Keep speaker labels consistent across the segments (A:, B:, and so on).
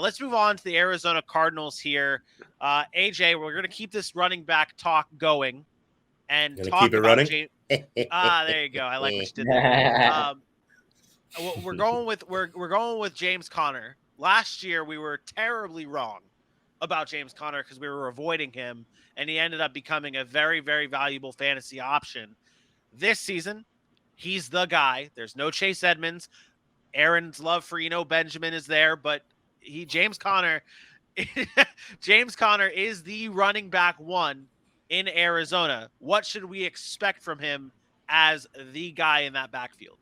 A: Let's move on to the Arizona Cardinals here. AJ, we're going to keep this running back talk going and
B: Gonna
A: talk
B: keep it
A: about
B: running.
A: James. There you go. I like what you did there. We're going with James Conner. Last year we were terribly wrong about James Conner because we were avoiding him, and he ended up becoming a very, very valuable fantasy option. This season, he's the guy. There's no Chase Edmonds. Aaron's love for Benjamin is there, but James Conner James Conner is the running back one in Arizona. What should we expect from him as the guy in that backfield?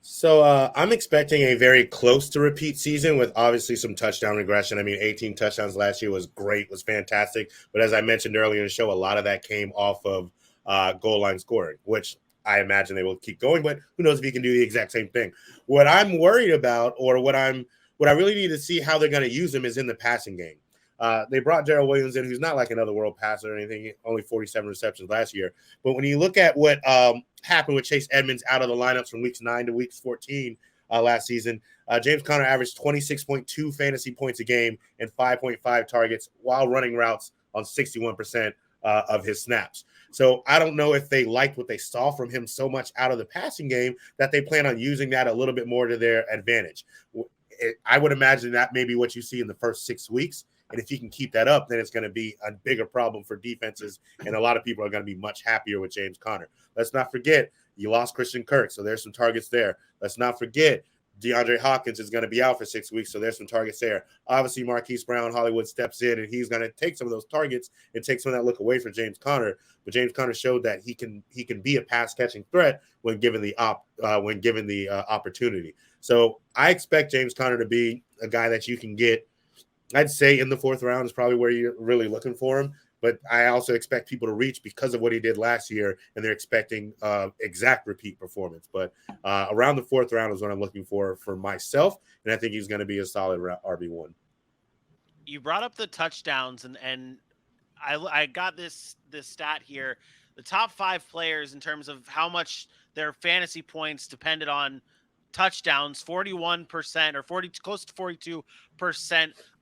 B: So I'm expecting a very close to repeat season with obviously some touchdown regression. I mean, 18 touchdowns last year was great, was fantastic. But as I mentioned earlier in the show, a lot of that came off of goal line scoring, which I imagine they will keep going. But who knows if he can do the exact same thing? What I'm worried about, or what I really need to see how they're going to use him, is in the passing game. They brought Darrell Williams in, who's not like another world passer or anything, only 47 receptions last year. But when you look at what happened with Chase Edmonds out of the lineups from weeks 9 to weeks 14 last season, James Conner averaged 26.2 fantasy points a game and 5.5 targets while running routes on 61% of his snaps. So I don't know if they liked what they saw from him so much out of the passing game that they plan on using that a little bit more to their advantage. I would imagine that may be what you see in the first 6 weeks. And if he can keep that up, then it's going to be a bigger problem for defenses. And a lot of people are going to be much happier with James Conner. Let's not forget, you lost Christian Kirk, so there's some targets there. Let's not forget, DeAndre Hopkins is going to be out for 6 weeks, so there's some targets there. Obviously, Marquise Brown, Hollywood steps in, and he's going to take some of those targets and take some of that look away from James Conner. But James Conner showed that he can be a pass-catching threat when given the opportunity. So I expect James Conner to be a guy that you can get. I'd say in the 4th round is probably where you're really looking for him. But I also expect people to reach because of what he did last year, and they're expecting exact repeat performance. But around the 4th round is what I'm looking for myself, and I think he's going to be a solid RB1.
A: You brought up the touchdowns, and I got this stat here. The top 5 players in terms of how much their fantasy points depended on touchdowns, 41% or 40 close to 42%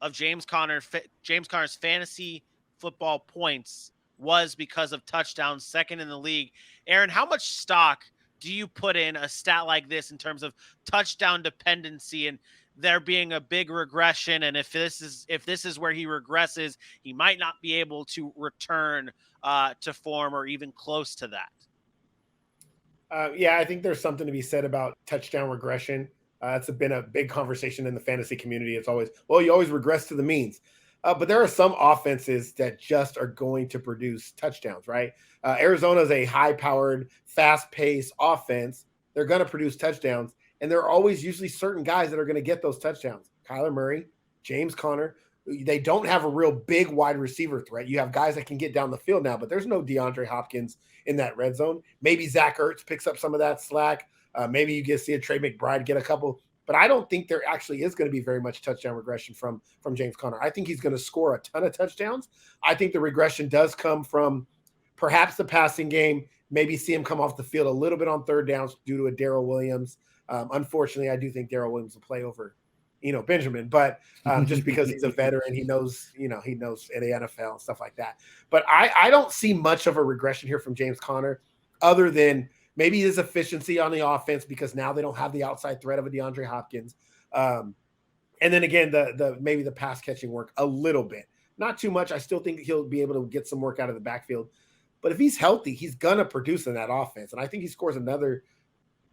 A: of James Conner's fantasy football points was because of touchdowns, second in the league. Aaron, how much stock do you put in a stat like this in terms of touchdown dependency and there being a big regression? And if this is where he regresses, he might not be able to return to form or even close to that.
C: Yeah, I think there's something to be said about touchdown regression. It's been a big conversation in the fantasy community. It's always, well, you always regress to the means. But there are some offenses that just are going to produce touchdowns, right? Arizona is a high-powered, fast-paced offense. They're going to produce touchdowns, and there are always usually certain guys that are going to get those touchdowns. Kyla Murray, James Conner. They don't have a real big wide receiver threat. You have guys that can get down the field now, but there's no DeAndre Hopkins in that red zone. Maybe Zach Ertz picks up some of that slack. Maybe you see a Trey McBride get a couple. But I don't think there actually is going to be very much touchdown regression from James Conner. I think he's going to score a ton of touchdowns. I think the regression does come from perhaps the passing game, maybe see him come off the field a little bit on 3rd downs due to a Darrell Williams. Unfortunately, I do think Darrell Williams will play over Benjamin, but just because he's a veteran, he knows in the NFL and stuff like that. But I don't see much of a regression here from James Conner other than maybe his efficiency on the offense because now they don't have the outside threat of a DeAndre Hopkins. And then again, maybe the pass catching work a little bit, not too much. I still think he'll be able to get some work out of the backfield, but if he's healthy, he's going to produce in that offense. And I think he scores another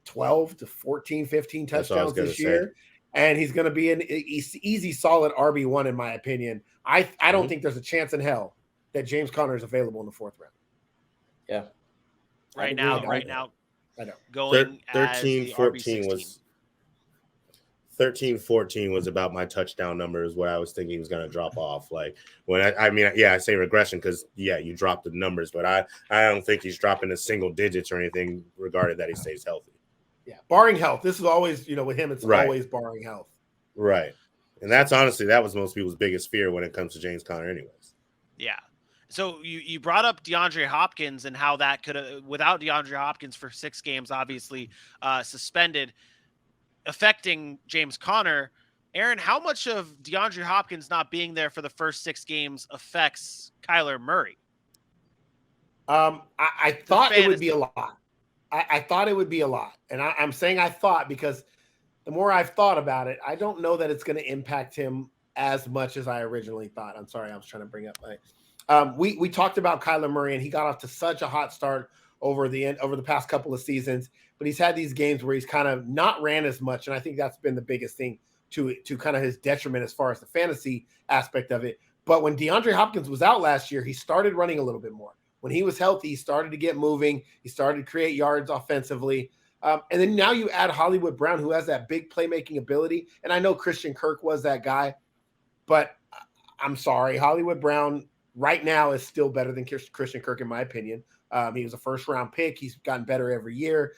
C: 12 to 14, 15 touchdowns this year. And he's going to be an easy, solid RB1, in my opinion. I don't think there's a chance in hell that James Conner is available in the 4th round.
D: Yeah.
A: Right now,
C: I know.
A: Going
B: 13-14 was 13-14 was about my touchdown numbers where I was thinking he was going to drop off. Like when I say regression because you dropped the numbers, but I don't think he's dropping the single digits or anything regarded that he stays healthy.
C: Yeah, barring health. This is always, with him, it's always barring health.
B: Right. And that was most people's biggest fear when it comes to James Conner anyways.
A: Yeah. So you brought up DeAndre Hopkins and how that could without DeAndre Hopkins for 6 games, obviously suspended, affecting James Conner. Aaron, how much of DeAndre Hopkins not being there for the first 6 games affects Kyler Murray?
C: I thought it would be a lot. I thought it would be a lot. And I'm saying I thought because the more I've thought about it, I don't know that it's going to impact him as much as I originally thought. I'm sorry, I was trying to bring up we talked about Kyler Murray, and he got off to such a hot start over the past couple of seasons, but he's had these games where he's kind of not ran as much, and I think that's been the biggest thing to kind of his detriment as far as the fantasy aspect of it. But when DeAndre Hopkins was out last year, he started running a little bit more. When he was healthy, he started to get moving. He started to create yards offensively. And then now you add Hollywood Brown, who has that big playmaking ability. And I know Christian Kirk was that guy, but I'm sorry, Hollywood Brown right now is still better than Christian Kirk, in my opinion. He was a first-round pick. He's gotten better every year.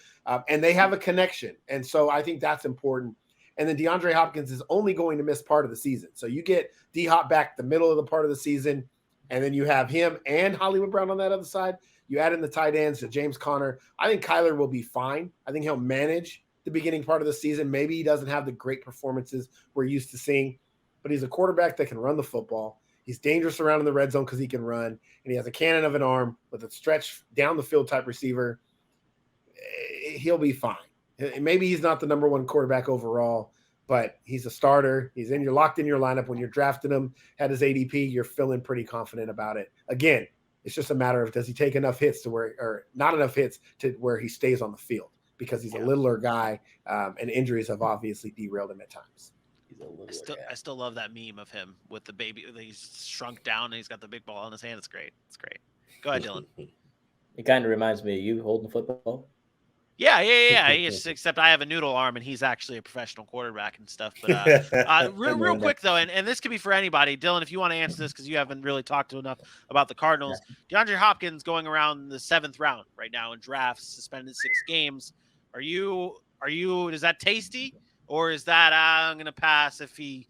C: And they have a connection. And so I think that's important. And then DeAndre Hopkins is only going to miss part of the season. So you get D-Hop back the middle of the part of the season, and then you have him and Hollywood Brown on that other side. You add in the tight ends to James Conner. I think Kyler will be fine. I think he'll manage the beginning part of the season. Maybe he doesn't have the great performances we're used to seeing, but he's a quarterback that can run the football. He's dangerous around in the red zone because he can run, and he has a cannon of an arm with a stretch down the field type receiver. He'll be fine. Maybe he's not the number one quarterback overall, but he's a starter. You're locked in your lineup when you're drafting him. Had his ADP, you're feeling pretty confident about it. Again, it's just a matter of, does he take enough hits or not enough hits to where he stays on the field, because he's a littler guy, and injuries have obviously derailed him at times.
A: I still love that meme of him with the baby. He's shrunk down and he's got the big ball in his hand. It's great. Go ahead, Dylan.
D: It kind of reminds me of you holding the football.
A: Yeah. Except I have a noodle arm and he's actually a professional quarterback and stuff. But real quick though, and this could be for anybody. Dylan, if you want to answer this, because you haven't really talked enough about the Cardinals. DeAndre Hopkins going around the 7th round right now in drafts, suspended 6 games. Are you? Is that tasty, or is that I'm going to pass if he?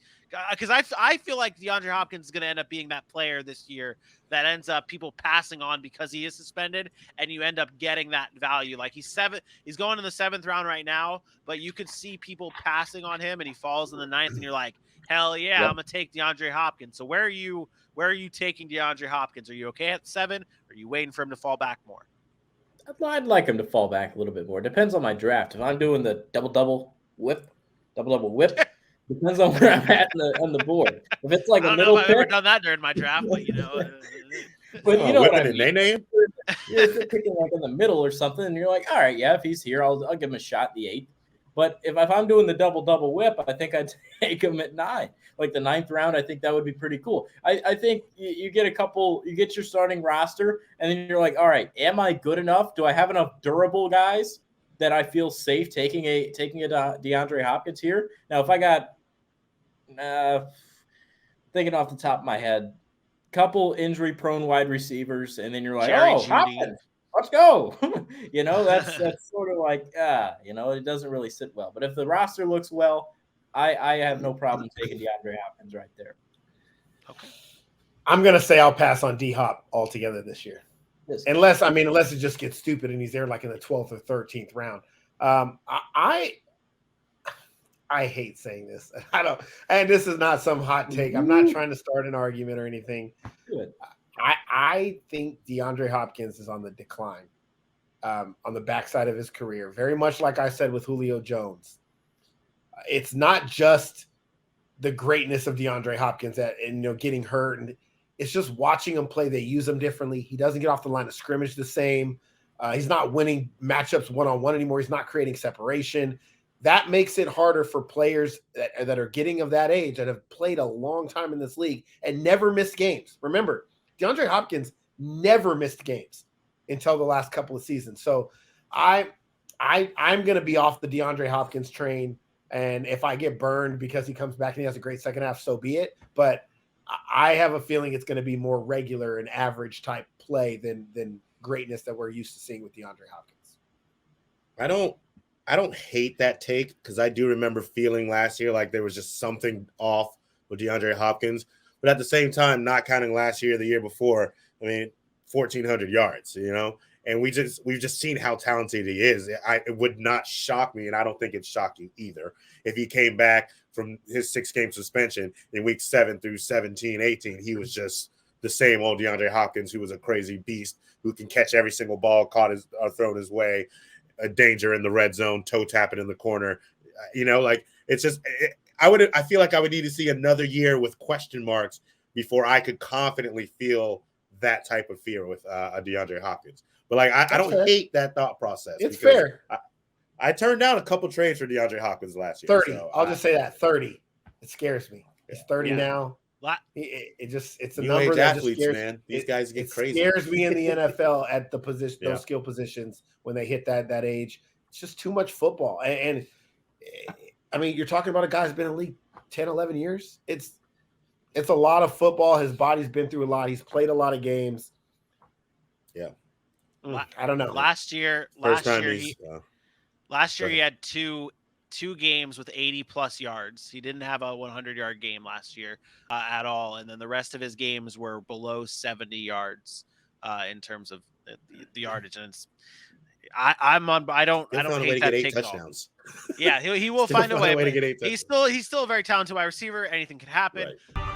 A: Because I feel like DeAndre Hopkins is going to end up being that player this year that ends up people passing on because he is suspended, and you end up getting that value. Like he's going in the 7th round right now, but you could see people passing on him, and he falls in the 9th, and you're like, hell yeah, I'm gonna take DeAndre Hopkins. So where are you taking DeAndre Hopkins? Are you okay at 7? Or are you waiting for him to fall back more?
D: I'd like him to fall back a little bit more. Depends on my draft. If I'm doing the double whip. Depends on where I'm at on the board. If it's like
A: I don't
D: a middle
A: know if I've
D: pick,
A: ever done that during my draft, but
D: but you know what I mean.
B: Name?
D: You're picking like in the middle or something, and you're like, all right, yeah, if he's here, I'll give him a shot the 8th. But if I'm doing the double whip, I think I'd take him at 9, like the 9th round. I think that would be pretty cool. I think you get you get your starting roster, and then you're like, all right, am I good enough? Do I have enough durable guys that I feel safe taking a DeAndre Hopkins here? Now, if I got thinking off the top of my head, couple injury-prone wide receivers, and then you're like, Hopkins, let's go. That's sort of like, it doesn't really sit well. But if the roster looks well, I have no problem taking DeAndre Hopkins right there.
A: Okay. I'm
C: going to say I'll pass on D-Hop altogether this year. Unless it just gets stupid and he's there like in the 12th or 13th round. I hate saying this. And this is not some hot take. I'm not trying to start an argument or anything.
D: Good.
C: I think DeAndre Hopkins is on the decline, on the backside of his career. Very much like I said with Julio Jones. It's not just the greatness of DeAndre Hopkins and getting hurt, and it's just watching him play. They use him differently. He doesn't get off the line of scrimmage the same. He's not winning matchups one-on-one anymore. He's not creating separation. That makes it harder for players that are getting of that age, that have played a long time in this league and never missed games. Remember, DeAndre Hopkins never missed games until the last couple of seasons. So I'm going to be off the DeAndre Hopkins train. And if I get burned because he comes back and he has a great second half, so be it. But I have a feeling it's going to be more regular and average type play than greatness that we're used to seeing with DeAndre Hopkins.
B: I don't hate that take, because I do remember feeling last year like there was just something off with DeAndre Hopkins. But at the same time, not counting last year, the year before, 1,400 yards, and we've just seen how talented he is. It would not shock me, and I don't think it'd shock you either, if he came back from his 6-game suspension in week 7 through 17, 18. He was just the same old DeAndre Hopkins, who was a crazy beast who can catch every single ball thrown his way, a danger in the red zone, toe tapping in the corner. Like it's just I feel like I would need to see another year with question marks before I could confidently feel that type of fear with a DeAndre Hopkins. But like I don't hate that thought process.
C: It's fair.
B: I turned down a couple trades for DeAndre Hopkins last year.
C: 30. So I'll just say that 30. It scares me. It's 30 now. It's a
B: New
C: number
B: age
C: that
B: athletes,
C: just scares,
B: man. These guys get crazy.
C: It scares me in the NFL at the position, those skill positions when they hit that age. It's just too much football. And I mean, you're talking about a guy who's been in the league 10, 11 years. It's a lot of football. His body's been through a lot. He's played a lot of games.
B: Yeah.
C: I don't know.
A: Last year he had two games with 80+ yards. He didn't have a 100-yard game last year at all, and then the rest of his games were below 70 yards in terms of the yardage. And I don't hate that take touchdowns. Yeah, he will find a way.
B: To get 8
A: he's still a very talented wide receiver. Anything can happen.
B: Right.